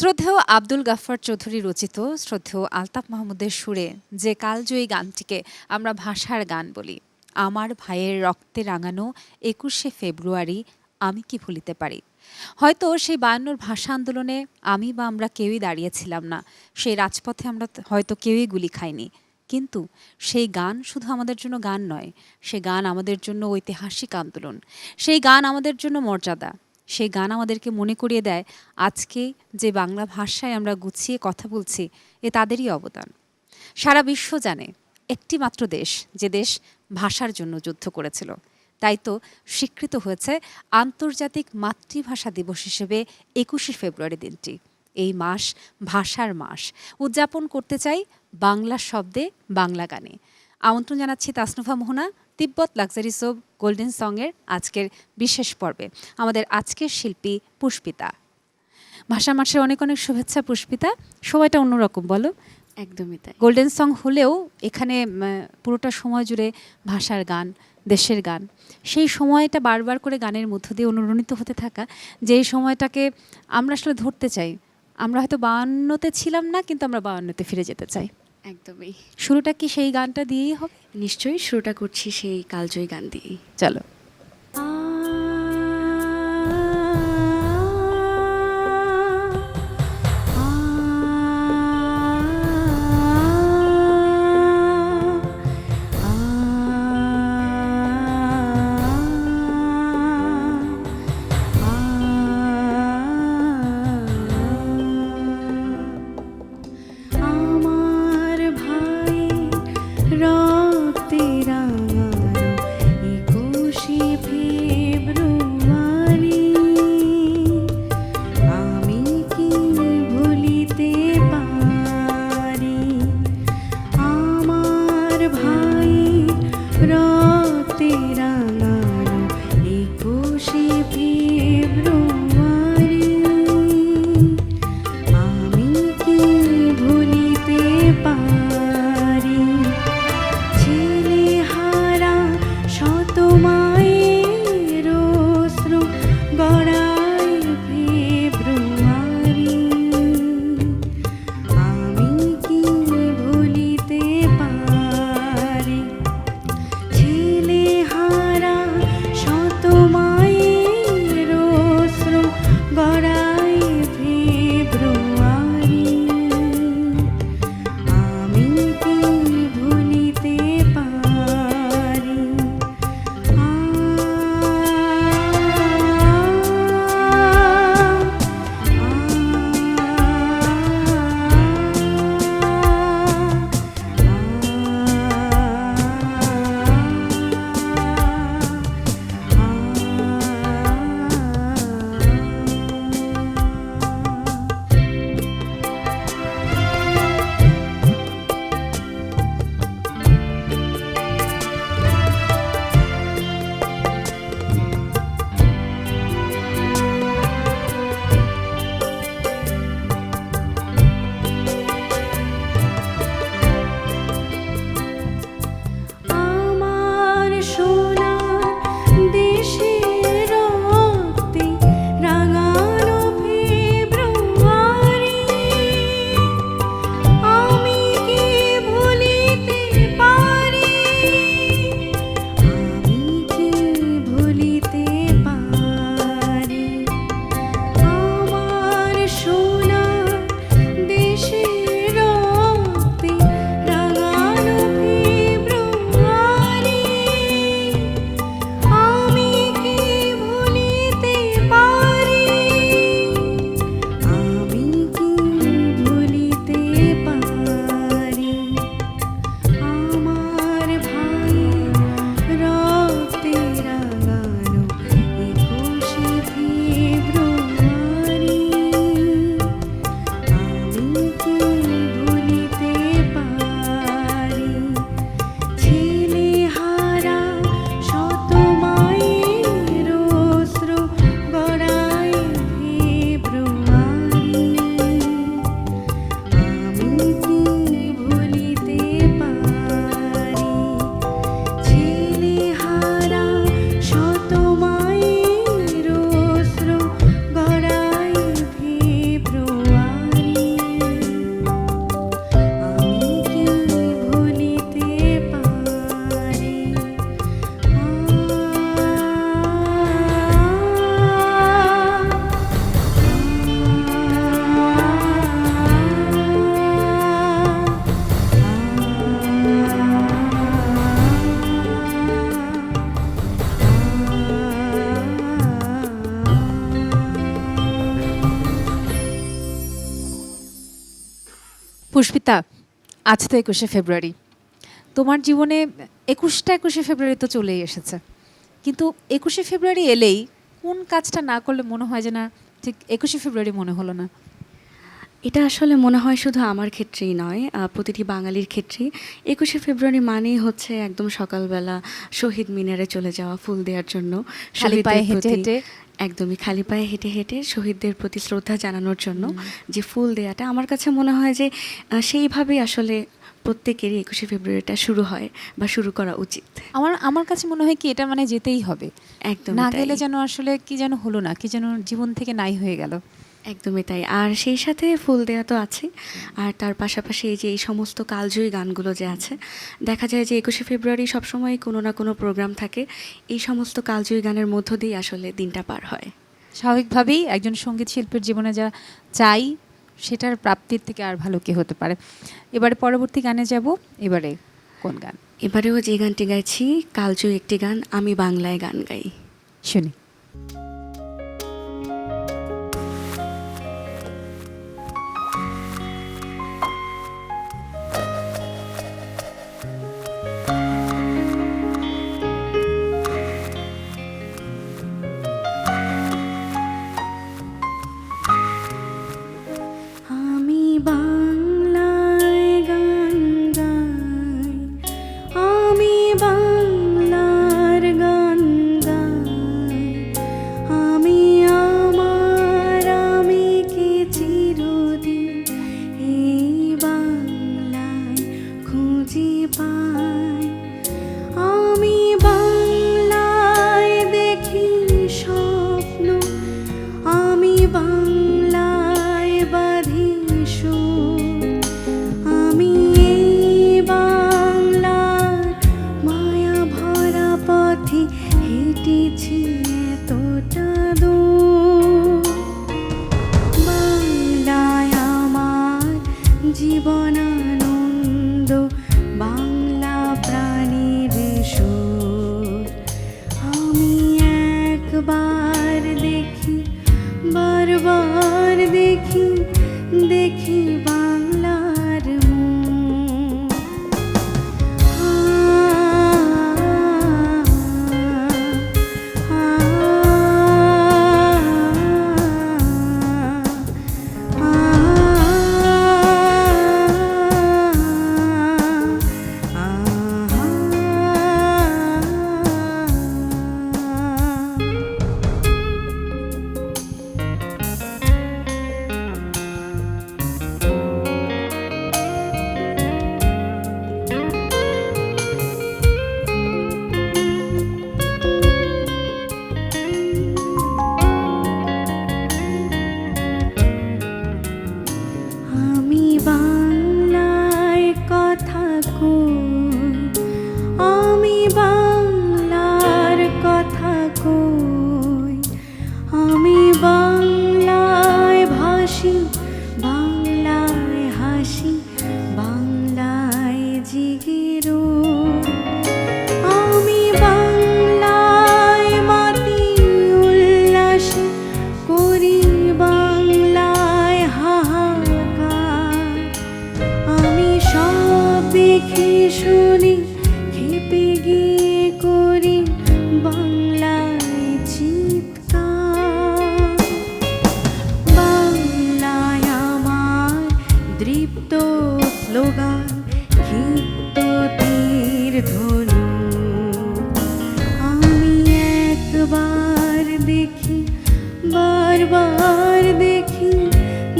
শ্রদ্ধেয় আব্দুল গাফফার চৌধুরী রচিত শ্রদ্ধেয় আলতাফ মাহমুদের সুরে যে কালজয়ী গানটিকে আমরা ভাষার গান বলি, আমার ভাইয়ের রক্তে রাঙানো ২১শে ফেব্রুয়ারি আমি কি ভুলিতে পারি। হয়তো সেই ৫২ ভাষা আন্দোলনে আমি বা আমরা কেউই দাঁড়িয়েছিলাম না, সেই রাজপথে আমরা হয়তো কেউই গুলি খাইনি, কিন্তু সেই গান শুধু আমাদের জন্য গান নয়, সে গান আমাদের জন্য ঐতিহাসিক আন্দোলন। সেই গান আমাদের জন্য মর্যাদা। সেই গান আমাদেরকে মনে করিয়ে দেয় আজকে যে বাংলা ভাষায় আমরা গুছিয়ে কথা বলছি এ তাদেরই অবদান। সারা বিশ্ব জানে একটি মাত্র দেশ যে দেশ ভাষার জন্য যুদ্ধ করেছিল, তাই তো স্বীকৃত হয়েছে আন্তর্জাতিক মাতৃভাষা দিবস হিসেবে ২১শে ফেব্রুয়ারি দিনটি। এই মাস ভাষার মাস, উদযাপন করতে চাই বাংলা শব্দে বাংলা গানে। আমন্ত্রণ জানাচ্ছি তাসনুভা মোহনা তিব্বত লাক্সারি সোপ গোল্ডেন সঙের আজকের বিশেষ পর্বে। আমাদের আজকের শিল্পী পুষ্পিতা। ভাষা মাসের অনেক অনেক শুভেচ্ছা পুষ্পিতা। সময়টা অন্যরকম বলো। একদমই তাই। গোল্ডেন সং হলেও এখানে পুরোটা সময় জুড়ে ভাষার গান, দেশের গান, সেই সময়টা বারবার করে গানের মধ্য দিয়ে অনুরণিত হতে থাকা, যেই সময়টাকে আমরা আসলে ধরতে চাই। আমরা হয়তো ৫২তে ছিলাম না, কিন্তু আমরা ৫২তে ফিরে যেতে চাই। একদমই। শুরুটা কি সেই গানটা দিয়েই হবে? নিশ্চয়ই শুরুটা করছি সেই কালজয়ী গান দিয়েই। চলো। পুষ্পিতা, আজ তো 21শে ফেব্রুয়ারি। তোমার জীবনে 21শে ফেব্রুয়ারি তো চলেই এসেছে, কিন্তু 21শে ফেব্রুয়ারি এলেই কোন কাজটা না করলে মনে হয় যে না, ঠিক 21শে ফেব্রুয়ারি মনে হলো না? এটা আসলে মনে হয় শুধু আমার ক্ষেত্রেই নয়, প্রতিটি বাঙালির ক্ষেত্রেই 21শে ফেব্রুয়ারি মানেই হচ্ছে একদম সকালবেলা শহীদ মিনারে চলে যাওয়া ফুল দেওয়ার জন্য, খালি পায়ে শহীদদের হেঁটে প্রতি- হেঁটে একদমই খালি পায়ে হেঁটে হেঁটে শহীদদের প্রতি শ্রদ্ধা জানানোর জন্য যে ফুল দেওয়াটা, আমার কাছে মনে হয় যে সেইভাবেই আসলে প্রত্যেকেরই 21শে ফেব্রুয়ারিটা শুরু হয় বা শুরু করা উচিত। আমার কাছে মনে হয় কি এটা মানে যেতেই হবে, একদম না গেলে যেন আসলে কি যেন হলো না, কি যেন জীবন থেকে নাই হয়ে গেল। একদমই তাই। আর সেই সাথে ফুল দেয়া তো আছে, আর তার পাশাপাশি এই যে এই সমস্ত কালজয়ী গানগুলো যে আছে, দেখা যায় যে 21শে ফেব্রুয়ারি সবসময় কোনো না কোনো প্রোগ্রাম থাকে, এই সমস্ত কালজয়ী গানের মধ্য দিয়ে আসলে দিনটা পার হয়। স্বাভাবিকভাবেই একজন সঙ্গীত শিল্পীর জীবনে যা চাই সেটার প্রাপ্তির থেকে আর ভালো কি হতে পারে। এবারে পরবর্তী গানে যাব। এবারে কোন গান এবারেও যে গানটি গাইছি কালজয়ী একটি গান, আমি বাংলায় গান গাই। শুনি? আমি বাংলায় গান গাই, আমি বাংলার গান গাই, আমি আমার আমিকে চিরদিন এই বাংলায় খুঁজে পাই। আমি বাংলায় দেখি স্বপ্ন, আমি বাংলায় বাঁধি সুর, আমি এই বাংলার মায়া ভরা পথে হেঁটেছি এতটা দূর। বাংলায় আমার জীবনানন্দ, বাংলা প্রাণীর সুর। আমি একবার দেখি, বারবার দেখি, দেখি বাংলার মুখ। আমি বাংলায় কথা কই, আমি বাংলার কথা কই, আমি বাংলায় ভাসি, বাংলায় হাসি, বাংলায় জেগে রই। আমি বাংলায় মাতি উল্লাসে করি, বাংলায় হাহাকার। আমি সব দেখে শুনি, খেপে গিয়ে করি বাংলায় চিৎকার। বাংলায় আমার দৃপ্ত স্লোগান, ক্ষিপ্ত তীর ধনু। আমি একবার দেখি, বারবার দেখি,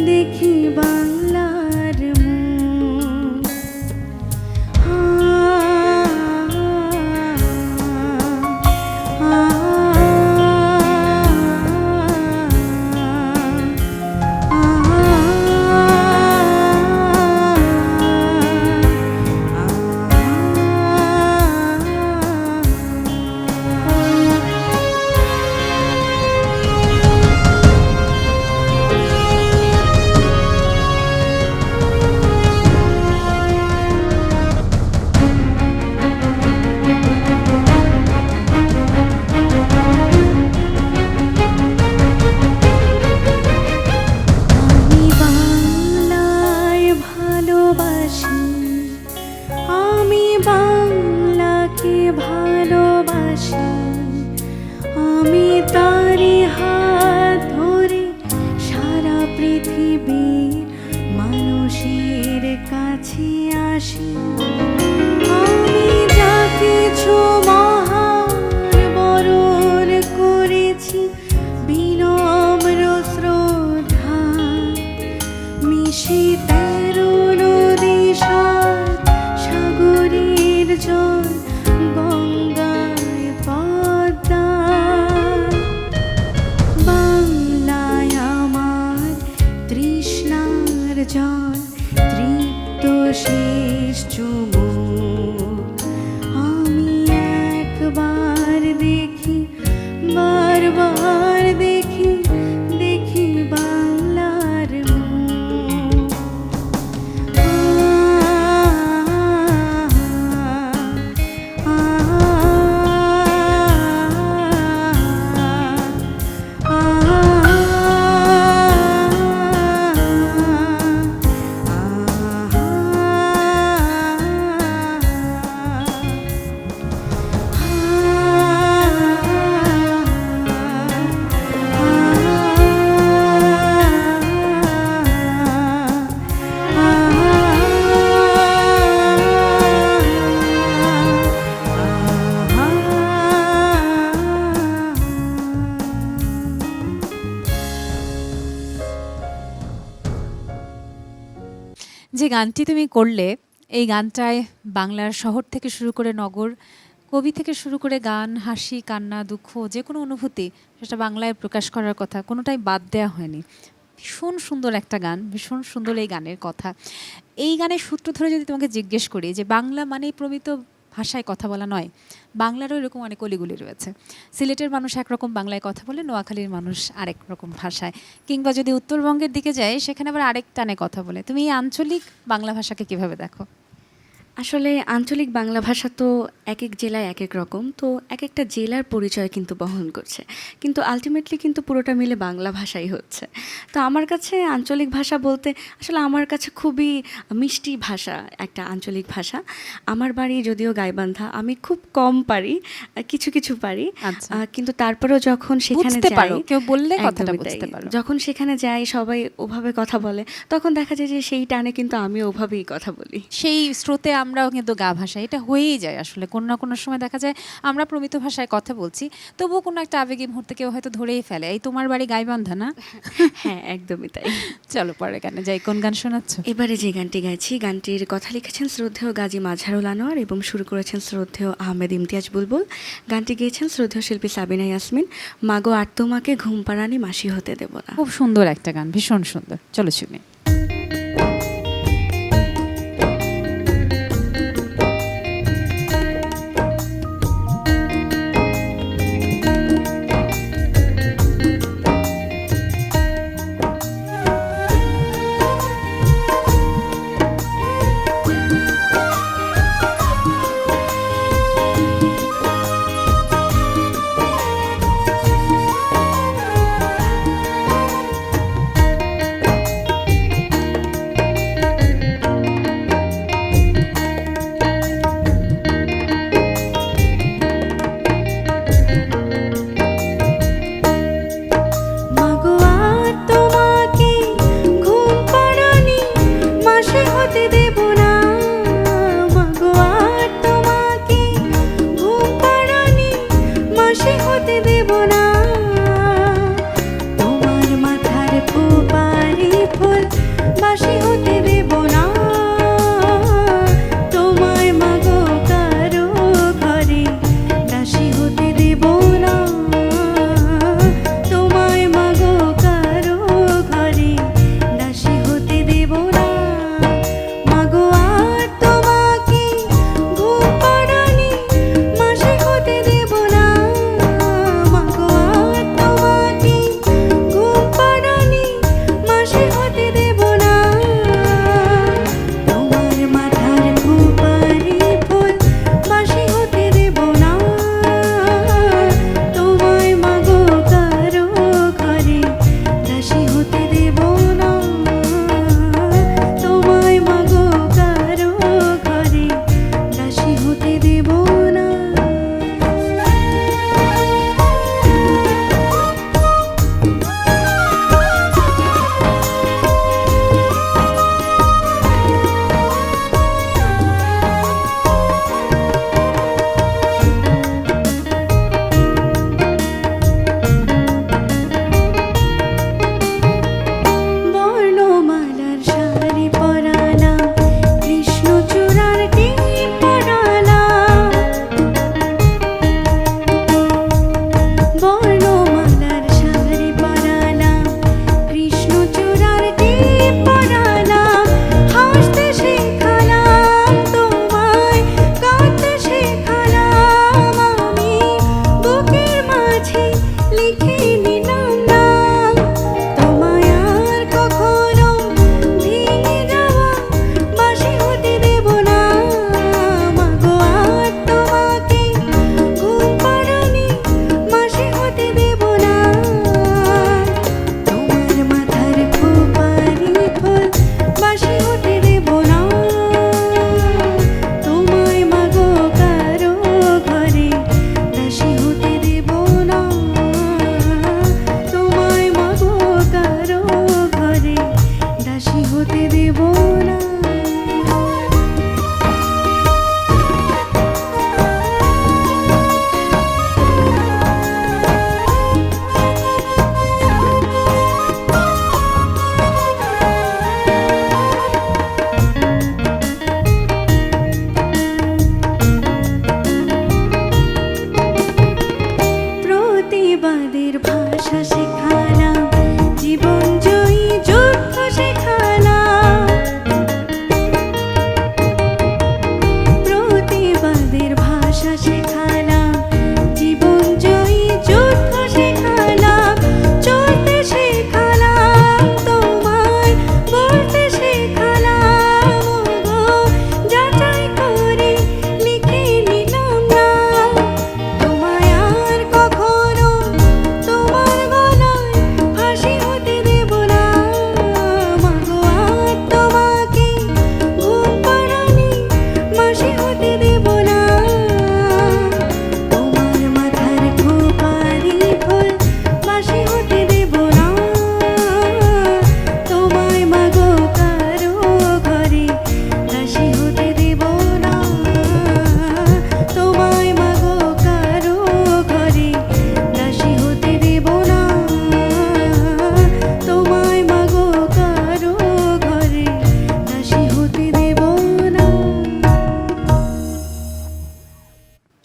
দেখি বাংলার মুখ। জল গঙ্গায় পদ্মায়, বাংলায় আমার তৃষ্ণার জল তৃপ্ত শেষ চুমুক। আমি একবার দেখি, বারবার দেখি, দেখি বাংলার মুখ। যে গানটি তুমি করলে, এই গানটায় বাংলার শহর থেকে শুরু করে নগর, কবি থেকে শুরু করে গান, হাসি, কান্না, দুঃখ, যে কোনো অনুভূতি সেটা বাংলায় প্রকাশ করার কথা কোনোটাই বাদ দেওয়া হয়নি। ভীষণ সুন্দর একটা গান, ভীষণ সুন্দর এই গানের কথা। এই গানের সূত্র ধরে যদি তোমাকে জিজ্ঞেস করি যে বাংলা মানেই প্রমিত ভাষায় কথা বলা নয়, বাংলারও এরকম অনেক অলিগুলি রয়েছে। সিলেটের মানুষ একরকম বাংলায় কথা বলে, নোয়াখালীর মানুষ আরেক রকম ভাষায়, কিংবা যদি উত্তরবঙ্গের দিকে যায় সেখানে আবার আরেক টানে কথা বলে। তুমি এই আঞ্চলিক বাংলা ভাষাকে কিভাবে দেখো? আসলে আঞ্চলিক বাংলা ভাষা তো এক এক জেলায় এক এক রকম, তো এক একটা জেলার পরিচয় কিন্তু বহন করছে, কিন্তু আলটিমেটলি কিন্তু পুরোটা মিলে বাংলা ভাষাই হচ্ছে। তো আমার কাছে আঞ্চলিক ভাষা বলতে আসলে আমার কাছে খুবই মিষ্টি ভাষা, একটা আঞ্চলিক ভাষা। আমার বাড়ি যদিও গাইবান্ধা, আমি খুব কম পারি, কিছু কিছু পারি, আচ্ছা। কিন্তু তারপরেও যখন সেখানে বুঝতে পারো, যাই, কেউ বললে কথাটা একদমই বুঝতে তাই। পারো। যখন সেখানে যাই সবাই ওভাবে কথা বলে, তখন দেখা যায় যে সেই টানে কিন্তু আমি ওভাবেই কথা বলি। সেই স্রোতে আমরাও কিন্তু গা ভাষা, এটা হয়েই যায় আসলে। কোনো না কোনো সময় দেখা যায় আমরা প্রমিত ভাষায় কথা বলছি, তবুও কোনো একটা আবেগী মুহূর্তে কেউ হয়তো ধরেই ফেলে, এই তোমার বাড়ি গাইবান্ধা না? হ্যাঁ, একদমই তাই। চলো পরে গানে যাই। কোন গান শোনাচ্ছ? এবারে যে গানটি গাইছি, গানটির কথা লিখেছেন শ্রদ্ধেয় গাজী মাজহারুল আনোয়ার এবং শুরু করেছেন শ্রদ্ধেয় আহমেদ ইমতিয়াজ বুলবুল। গানটি গেয়েছেন শ্রদ্ধেয় শিল্পী সাবিনা ইয়াসমিন। মাগো আর তোমাকে ঘুম পাড়ানি মাসি হতে দেব না। খুব সুন্দর একটা গান, ভীষণ সুন্দর। চলো শুনি।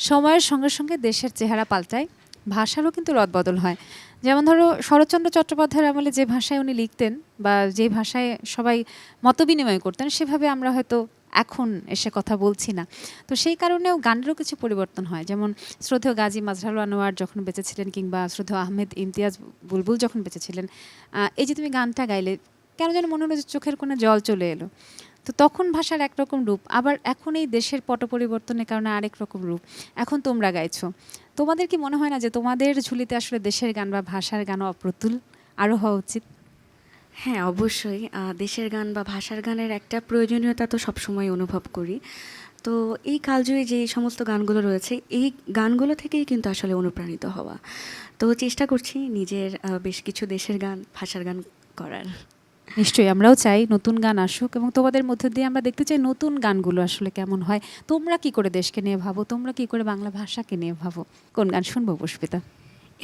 সময়ের সঙ্গে সঙ্গে দেশের চেহারা পাল্টায়, ভাষারও কিন্তু রদবদল হয়। যেমন ধরো শরৎচন্দ্র চট্টোপাধ্যায়ের আমলে যে ভাষায় উনি লিখতেন বা যে ভাষায় সবাই মতবিনিময় করতেন, সেভাবে আমরা হয়তো এখন এসে কথা বলছি না। তো সেই কারণেও গানেরও কিছু পরিবর্তন হয়। যেমন শ্রদ্ধেয় গাজী মাজহারুল আনোয়ার যখন বেঁচে ছিলেন, কিংবা শ্রদ্ধেয় আহমেদ ইমতিয়াজ বুলবুল যখন বেঁচে ছিলেন, এই যে তুমি গানটা গাইলে, কেন যেন মনে হলো যে চোখের কোণে জল চলে এলো। তো তখন ভাষার একরকম রূপ, আবার এখন এই দেশের পট পরিবর্তনের কারণে আরেক রকম রূপ। এখন তোমরা গাইছো, তোমাদের কি মনে হয় না যে তোমাদের ঝুলিতে আসলে দেশের গান বা ভাষার গান অপ্রতুল আরও হওয়া উচিত? হ্যাঁ, অবশ্যই দেশের গান বা ভাষার গানের একটা প্রয়োজনীয়তা তো সবসময় অনুভব করি। তো এই কালজয়ী যে সমস্ত গানগুলো রয়েছে, এই গানগুলো থেকেই কিন্তু আসলে অনুপ্রাণিত হওয়া। তো চেষ্টা করছি নিজের বেশ কিছু দেশের গান, ভাষার গান করার। নিশ্চয়ই, আমরাও চাই নতুন গান আসুক, এবং তোমাদের মধ্যে দিয়ে আমরা দেখতে চাই নতুন গানগুলো আসলে কেমন হয়। তোমরা কি করে দেশকে নিয়ে ভাবো, তোমরা কি করে বাংলা ভাষাকে নিয়ে ভাবো? কোন গান শুনবো পুষ্পিতা?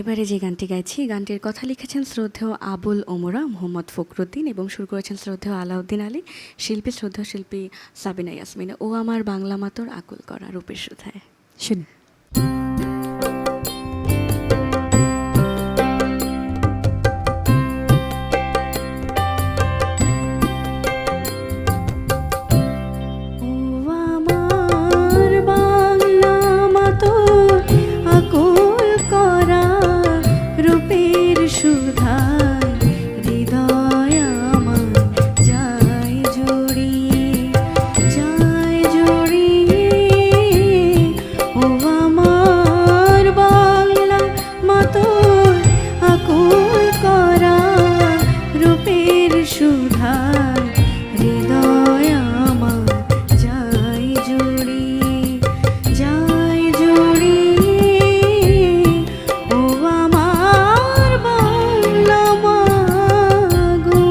এবারে যে গানটি গাইছি, গানটির কথা লিখেছেন শ্রদ্ধেয় আবুল ওমরা মোহাম্মদ ফখরুদ্দিন এবং সুর করেছেন শ্রদ্ধেয় আলাউদ্দিন আলী, শিল্পী শ্রদ্ধেয় শিল্পী সাবিনা ইয়াসমিন। ও আমার বাংলা মাতর আকুল করা রূপের সুধায়। শুনি। ও আমার বাংলা মাতর আকুল করা রূপের সুধায়, হৃদয় আমার যায় জড়িয়ে, যায় জড়িয়ে। ও আমার বাংলা মাতর আকুল করা রূপের সুধায়, হৃদয় আমার যায় জড়িয়ে, যায় জড়িয়ে। ও আমার বাংলা মাগো।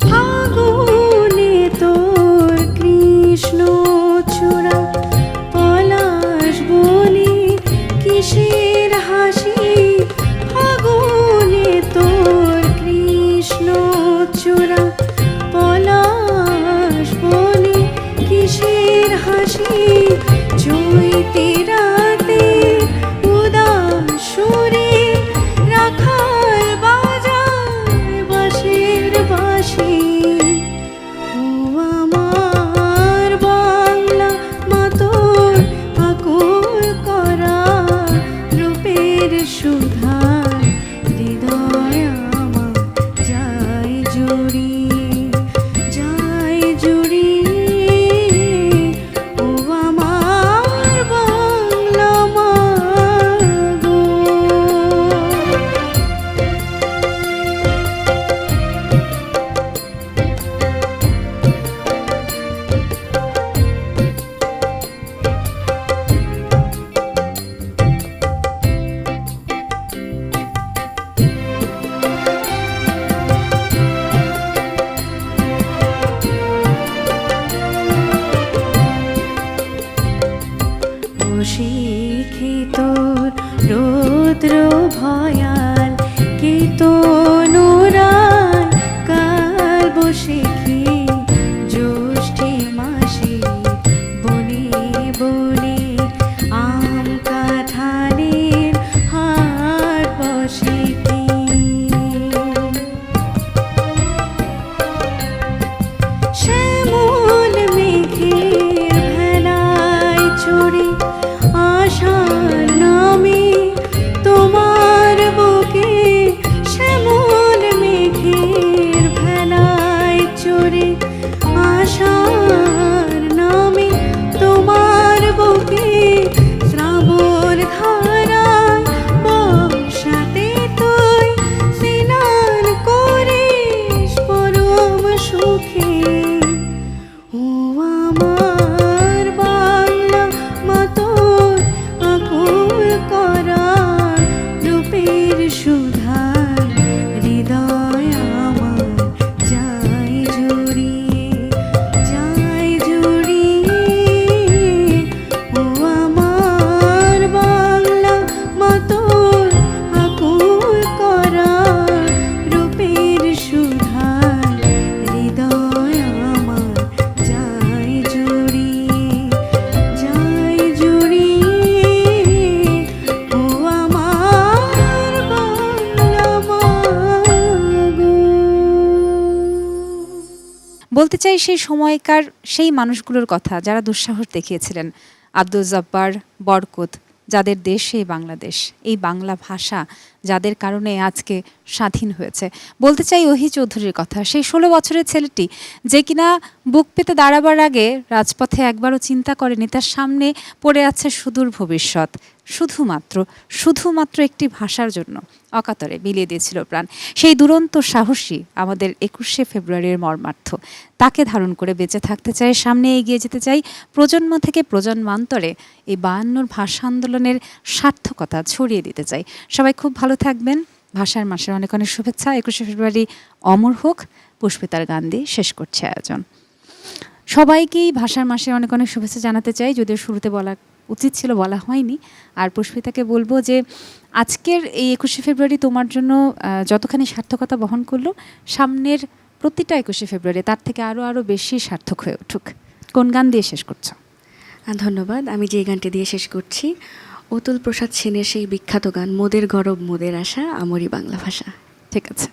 ফাগুনে তোর কৃষ্ণ চূড়া, পলাশ বনে কিসের হাসি। ফাগুনে তোর কৃষ্ণ চূড়া, পলাশ বনে কিসের হাসি। চৈতে রাতে উদাস সুরে রাখাল বাজায় বাঁশির বাঁশি। ও আমার বাংলা মাতর আকুল করা রূপের সুধায়, হৃদয় আমার যায় জড়িয়ে, যায় জড়িয়ে। ও আমার বাংলা মাগো। শিখে তোর রৌদ্র ভয়াল, কে তো নোরাল কাল বসেখি। জ্যৈষ্ঠী মাসে বনে বনে আম কাঁঠালের হাট বসে কি। শ্যামল মেঘের ভেলায় চড়ে আশার নামে তোমার বুকে। শ্যামল মেঘের ভেলায় চড়ে বলতে চাই সেই সময়কার সেই মানুষগুলোর কথা যারা দুঃসাহস দেখিয়েছিলেন, আব্দুল জব্বার, বরকত, যাদের দেশ এই বাংলাদেশ, এই বাংলা ভাষা যাদের কারণে আজকে স্বাধীন হয়েছে। বলতে চাই ওহি চৌধুরীর কথা, সেই 16 বছরের ছেলেটি যে কিনা বুক পেতে দাঁড়াবার আগে রাজপথে একবারও চিন্তা করেনি তার সামনে পড়ে আছে সুদূর ভবিষ্যৎ, শুধুমাত্র একটি ভাষার জন্য অকাতরে বিলিয়ে দিয়েছিল প্রাণ। সেই দুরন্ত সাহসী আমাদের 21শে ফেব্রুয়ারির মর্মার্থ। তাকে ধারণ করে বেঁচে থাকতে চাই, সামনে এগিয়ে যেতে চাই, প্রজন্ম থেকে প্রজন্মান্তরে এই 52 ভাষা আন্দোলনের সার্থকতা ছড়িয়ে দিতে চাই। সবাই খুব ভালো থাকবেন। ভাষার মাসের অনেক অনেক শুভেচ্ছা। 21শে ফেব্রুয়ারি অমর হোক। পুষ্পিতার গান দিয়ে শেষ করছে আয়োজন। সবাইকেই ভাষার মাসে অনেক অনেক শুভেচ্ছা জানাতে চাই, যদিও শুরুতে বলা উচিত ছিল, বলা হয়নি। আর পুষ্পিতাকে বলবো যে আজকের এই 21শে ফেব্রুয়ারি তোমার জন্য যতখানি সার্থকতা বহন করলো, সামনের প্রতিটা 21শে ফেব্রুয়ারি তার থেকে আরও বেশি সার্থক হয়ে উঠুক। কোন গান দিয়ে শেষ করছো? ধন্যবাদ। আমি যে গানটি দিয়ে শেষ করছি, অতুল প্রসাদ সেনের সেই বিখ্যাত গান মোদের গরব মোদের আশা, আমরি বাংলা ভাষা। ঠিক আছে।